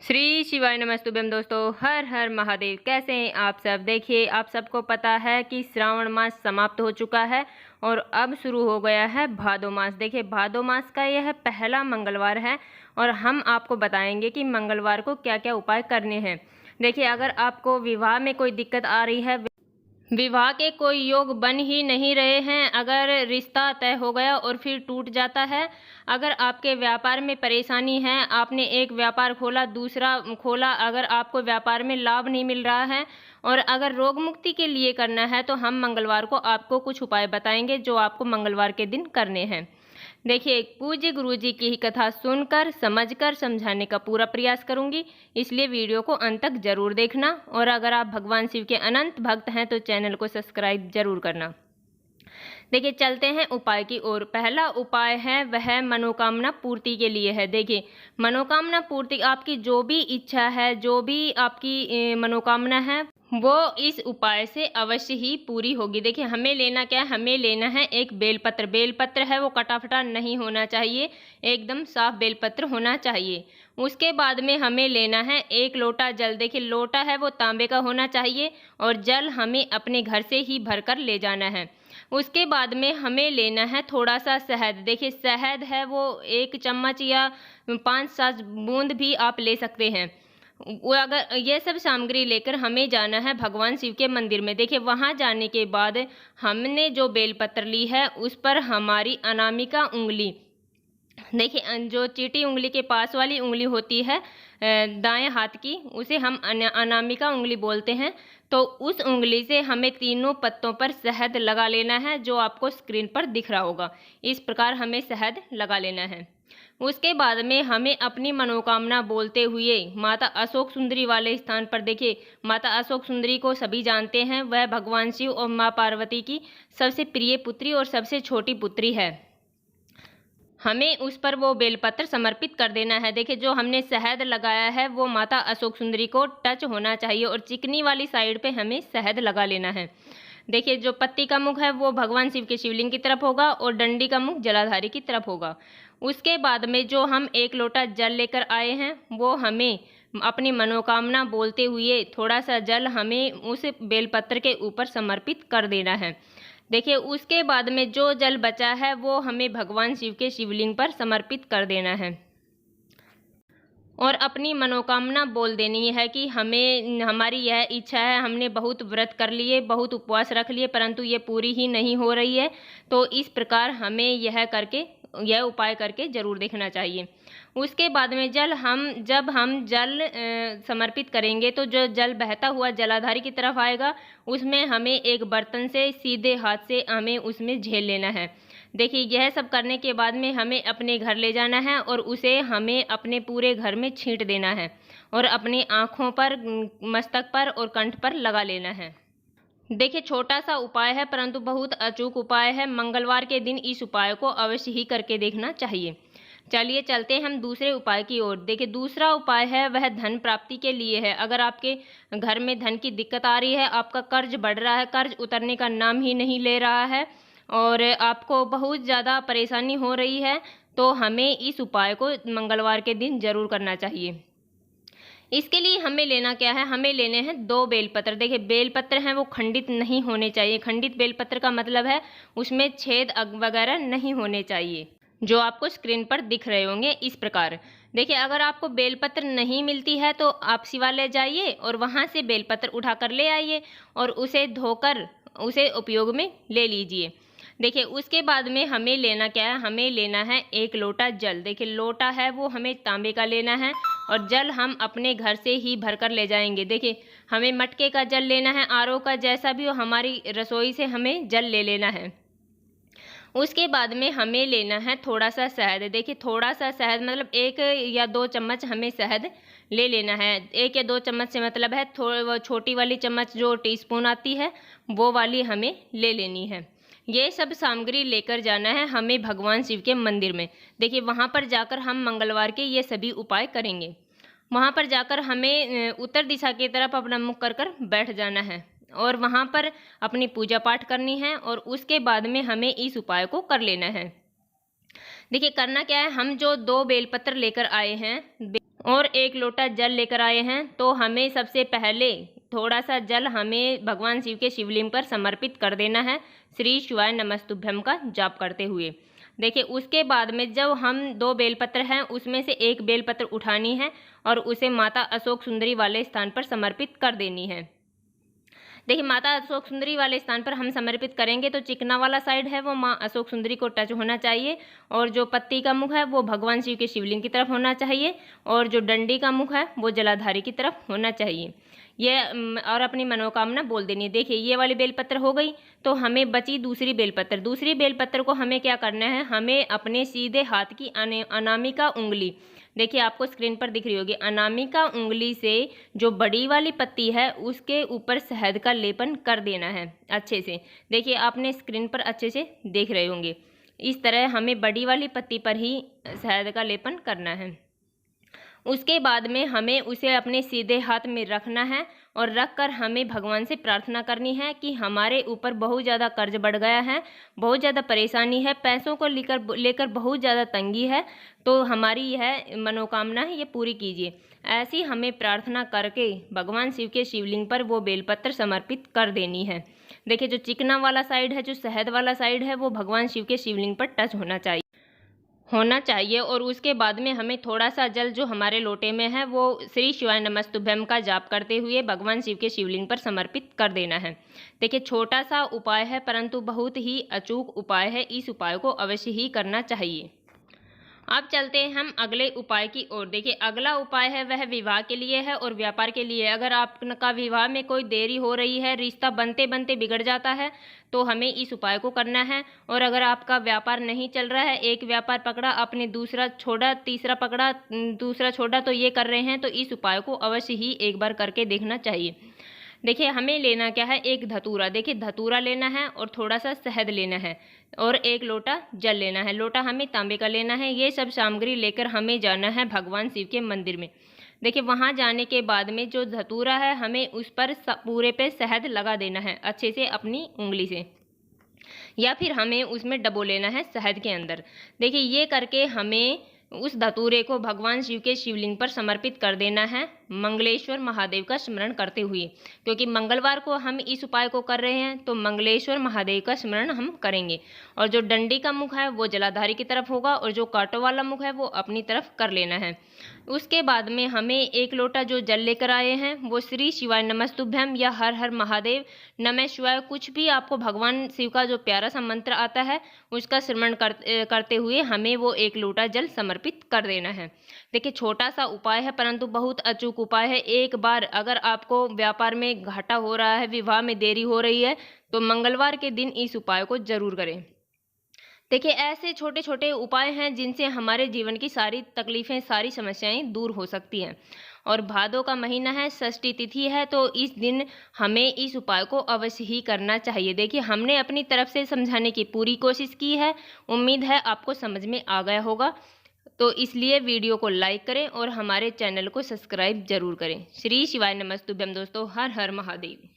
श्री शिवाय नमस्तुभ्यम दोस्तों, हर हर महादेव। कैसे हैं आप सब। देखिए, आप सबको पता है कि श्रावण मास समाप्त हो चुका है और अब शुरू हो गया है भादो मास। देखिए, भादो मास का यह पहला मंगलवार है और हम आपको बताएंगे कि मंगलवार को क्या क्या उपाय करने हैं। देखिए, अगर आपको विवाह में कोई दिक्कत आ रही है, विवाह के कोई योग बन ही नहीं रहे हैं, अगर रिश्ता तय हो गया और फिर टूट जाता है, अगर आपके व्यापार में परेशानी है, आपने एक व्यापार खोला दूसरा खोला, अगर आपको व्यापार में लाभ नहीं मिल रहा है और अगर रोग मुक्ति के लिए करना है तो हम मंगलवार को आपको कुछ उपाय बताएंगे जो आपको मंगलवार के दिन करने हैं। देखिए, पूज्य गुरु जी की ही कथा सुनकर समझकर समझाने का पूरा प्रयास करूंगी, इसलिए वीडियो को अंत तक जरूर देखना। और अगर आप भगवान शिव के अनंत भक्त हैं तो चैनल को सब्सक्राइब जरूर करना। देखिए, चलते हैं उपाय की ओर। पहला उपाय है वह मनोकामना पूर्ति के लिए है। देखिए, मनोकामना पूर्ति, आपकी जो भी इच्छा है, जो भी आपकी मनोकामना है, वो इस उपाय से अवश्य ही पूरी होगी। देखिए, हमें लेना क्या है, हमें लेना है एक बेलपत्र। बेलपत्र है वो कटा-फटा नहीं होना चाहिए, एकदम साफ बेलपत्र होना चाहिए। उसके बाद में हमें लेना है एक लोटा जल। देखिए, लोटा है वो तांबे का होना चाहिए और जल हमें अपने घर से ही भरकर ले जाना है। उसके बाद में हमें लेना है थोड़ा सा शहद। देखिए, शहद है वो 1 चम्मच या 5-7 बूंद भी आप ले सकते हैं। वो अगर ये सब सामग्री लेकर हमें जाना है भगवान शिव के मंदिर में। देखिए, वहाँ जाने के बाद हमने जो बेलपत्र ली है उस पर हमारी अनामिका उंगली, देखिए जो चीटी उंगली के पास वाली उंगली होती है दाएं हाथ की, उसे हम अनामिका उंगली बोलते हैं। तो उस उंगली से हमें तीनों पत्तों पर शहद लगा लेना है, जो आपको स्क्रीन पर दिख रहा होगा। इस प्रकार हमें शहद लगा लेना है। उसके बाद में हमें अपनी मनोकामना बोलते हुए माता अशोक सुंदरी वाले स्थान पर, देखिए माता अशोक सुंदरी को सभी जानते हैं, वह भगवान शिव और माँ पार्वती की सबसे प्रिय पुत्री और सबसे छोटी पुत्री है। हमें उस पर वो बेलपत्र समर्पित कर देना है। देखिए, जो हमने शहद लगाया है वो माता अशोक सुंदरी को टच होना चाहिए और चिकनी वाली साइड पे हमें शहद लगा लेना है। देखिए, जो पत्ती का मुख है वो भगवान शिव के शिवलिंग की तरफ होगा और डंडी का मुख जलाधारी की तरफ होगा। उसके बाद में जो हम 1 लोटा जल लेकर आए हैं वो हमें अपनी मनोकामना बोलते हुए थोड़ा सा जल हमें उस बेलपत्र के ऊपर समर्पित कर देना है। देखिए, उसके बाद में जो जल बचा है वो हमें भगवान शिव के शिवलिंग पर समर्पित कर देना है और अपनी मनोकामना बोल देनी है कि हमें, हमारी यह इच्छा है, हमने बहुत व्रत कर लिए, बहुत उपवास रख लिए, परंतु ये पूरी ही नहीं हो रही है। तो इस प्रकार हमें यह उपाय करके जरूर देखना चाहिए। उसके बाद में जब हम जल समर्पित करेंगे तो जो जल बहता हुआ जलाधारी की तरफ आएगा, उसमें हमें एक बर्तन से सीधे हाथ से हमें उसमें झेल लेना है। देखिए, यह सब करने के बाद में हमें अपने घर ले जाना है और उसे हमें अपने पूरे घर में छींट देना है और अपनी आँखों पर, मस्तक पर और कंठ पर लगा लेना है। देखिए, छोटा सा उपाय है परंतु बहुत अचूक उपाय है। मंगलवार के दिन इस उपाय को अवश्य ही करके देखना चाहिए। चलिए चलते हैं हम दूसरे उपाय की ओर। देखिए, दूसरा उपाय है वह धन प्राप्ति के लिए है। अगर आपके घर में धन की दिक्कत आ रही है, आपका कर्ज बढ़ रहा है, कर्ज उतरने का नाम ही नहीं ले रहा है और आपको बहुत ज़्यादा परेशानी हो रही है, तो हमें इस उपाय को मंगलवार के दिन जरूर करना चाहिए। इसके लिए हमें लेना क्या है, हमें लेने हैं 2 बेलपत्र। देखिए, बेलपत्र हैं वो खंडित नहीं होने चाहिए। खंडित बेलपत्र का मतलब है उसमें छेद वगैरह नहीं होने चाहिए, जो आपको स्क्रीन पर दिख रहे होंगे इस प्रकार। देखिए, अगर आपको बेलपत्र नहीं मिलती है तो आप शिवालय जाइए और वहाँ से बेलपत्र उठाकर ले आइए और उसे धोकर उसे उपयोग में ले लीजिए। देखिए, उसके बाद में हमें लेना क्या है, हमें लेना है 1 लोटा जल। देखिए, लोटा है वो हमें तांबे का लेना है और जल हम अपने घर से ही भरकर ले जाएंगे। देखिए, हमें मटके का जल लेना है, आरओ का, जैसा भी हो, हमारी रसोई से हमें जल ले लेना है। उसके बाद में हमें लेना है थोड़ा सा शहद। देखिए, थोड़ा सा शहद मतलब 1 या 2 चम्मच हमें शहद ले लेना है। 1 या 2 चम्मच से मतलब है वो छोटी वाली चम्मच जो टीस्पून आती है वो वाली हमें ले लेनी है। ये सब सामग्री लेकर जाना है हमें भगवान शिव के मंदिर में। देखिए, वहाँ पर जाकर हम मंगलवार के ये सभी उपाय करेंगे। वहाँ पर जाकर हमें उत्तर दिशा की तरफ अपना मुख कर बैठ जाना है और वहाँ पर अपनी पूजा पाठ करनी है और उसके बाद में हमें इस उपाय को कर लेना है। देखिए, करना क्या है, हम जो 2 बेलपत्र लेकर आए हैं और 1 लोटा जल लेकर आए हैं, तो हमें सबसे पहले थोड़ा सा जल हमें भगवान शिव के शिवलिंग पर समर्पित कर देना है, श्री शिवाय नमस्तुभ्यम का जाप करते हुए। देखिए उसके बाद में जब हम 2 बेलपत्र हैं उसमें से 1 बेलपत्र उठानी है और उसे माता अशोक सुंदरी वाले स्थान पर समर्पित कर देनी है। देखिए माता अशोक सुंदरी वाले स्थान पर हम समर्पित करेंगे तो चिकना वाला साइड है वो माँ अशोक सुंदरी को टच होना चाहिए, और जो पत्ती का मुख है वो भगवान शिव के शिवलिंग की तरफ होना चाहिए, और जो डंडी का मुख है वो जलाधारी की तरफ होना चाहिए। ये और अपनी मनोकामना बोल देनी है। देखिए ये वाली बेलपत्र हो गई, तो हमें बची दूसरी बेलपत्र को हमें क्या करना है, हमें अपने सीधे हाथ की अनामिका उंगली, देखिए आपको स्क्रीन पर दिख रही होगी, अनामिका उंगली से जो बड़ी वाली पत्ती है उसके ऊपर शहद का लेपन कर देना है अच्छे से। देखिए आपने स्क्रीन पर अच्छे से देख रहे होंगे, इस तरह हमें बड़ी वाली पत्ती पर ही शहद का लेपन करना है। उसके बाद में हमें उसे अपने सीधे हाथ में रखना है और रखकर हमें भगवान से प्रार्थना करनी है कि हमारे ऊपर बहुत ज़्यादा कर्ज बढ़ गया है, बहुत ज़्यादा परेशानी है, पैसों को लेकर बहुत ज़्यादा तंगी है, तो हमारी यह मनोकामना है ये पूरी कीजिए। ऐसी हमें प्रार्थना करके भगवान शिव के शिवलिंग पर वो बेलपत्र समर्पित कर देनी है। देखिए जो चिकना वाला साइड है, जो शहद वाला साइड है, वो भगवान शिव के शिवलिंग पर टच होना चाहिए और उसके बाद में हमें थोड़ा सा जल जो हमारे लोटे में है वो श्री शिवाय नमस्तुभ्यम का जाप करते हुए भगवान शिव के शिवलिंग पर समर्पित कर देना है। देखिए छोटा सा उपाय है परंतु बहुत ही अचूक उपाय है, इस उपाय को अवश्य ही करना चाहिए। अब चलते हैं हम अगले उपाय की ओर। देखिए अगला उपाय है वह विवाह के लिए है और व्यापार के लिए। अगर आपका विवाह में कोई देरी हो रही है, रिश्ता बनते बनते बिगड़ जाता है, तो हमें इस उपाय को करना है। और अगर आपका व्यापार नहीं चल रहा है, एक व्यापार पकड़ा आपने दूसरा छोड़ा, तीसरा पकड़ा दूसरा छोड़ा, तो ये कर रहे हैं, तो इस उपाय को अवश्य ही एक बार करके देखना चाहिए। देखिए हमें लेना क्या है, एक धतूरा, देखिए धतूरा लेना है और थोड़ा सा शहद लेना है और 1 लोटा जल लेना है। लोटा हमें तांबे का लेना है। ये सब सामग्री लेकर हमें जाना है भगवान शिव के मंदिर में। देखिए वहाँ जाने के बाद में जो धतूरा है हमें उस पर पूरे पे शहद लगा देना है अच्छे से अपनी उंगली से, या फिर हमें उसमें डबो लेना है शहद के अंदर। देखिए ये करके हमें उस धतूरे को भगवान शिव के शिवलिंग पर समर्पित कर देना है मंगलेश्वर महादेव का स्मरण करते हुए, क्योंकि मंगलवार को हम इस उपाय को कर रहे हैं तो मंगलेश्वर महादेव का स्मरण हम करेंगे। और जो डंडी का मुख है वो जलाधारी की तरफ होगा और जो कांटों वाला मुख है वो अपनी तरफ कर लेना है। उसके बाद में हमें 1 लोटा जो जल लेकर आए हैं वो श्री शिवाय नमस्तुभ्यम या हर हर महादेव, नमः शिवाय, कुछ भी आपको भगवान शिव का जो प्यारा सा मंत्र आता है उसका स्मरण करते हुए हमें वो 1 लोटा जल समर्पित कर देना है। देखिए छोटा सा उपाय है परंतु बहुत अचूक उपाय है। एक बार अगर आपको व्यापार में घाटा हो रहा है, विवाह में देरी हो रही है, तो मंगलवार के दिन इस उपाय को जरूर करें। देखिए ऐसे छोटे छोटे उपाय हैं जिनसे हमारे जीवन की सारी तकलीफ़ें, सारी समस्याएं दूर हो सकती हैं। और भादों का महीना है, षष्ठी तिथि है, तो इस दिन हमें इस उपाय को अवश्य ही करना चाहिए। देखिए हमने अपनी तरफ से समझाने की पूरी कोशिश की है, उम्मीद है आपको समझ में आ गया होगा। तो इसलिए वीडियो को लाइक करें और हमारे चैनल को सब्सक्राइब जरूर करें। श्री शिवाय नमस्तुभ्यम दोस्तों, हर हर महादेव।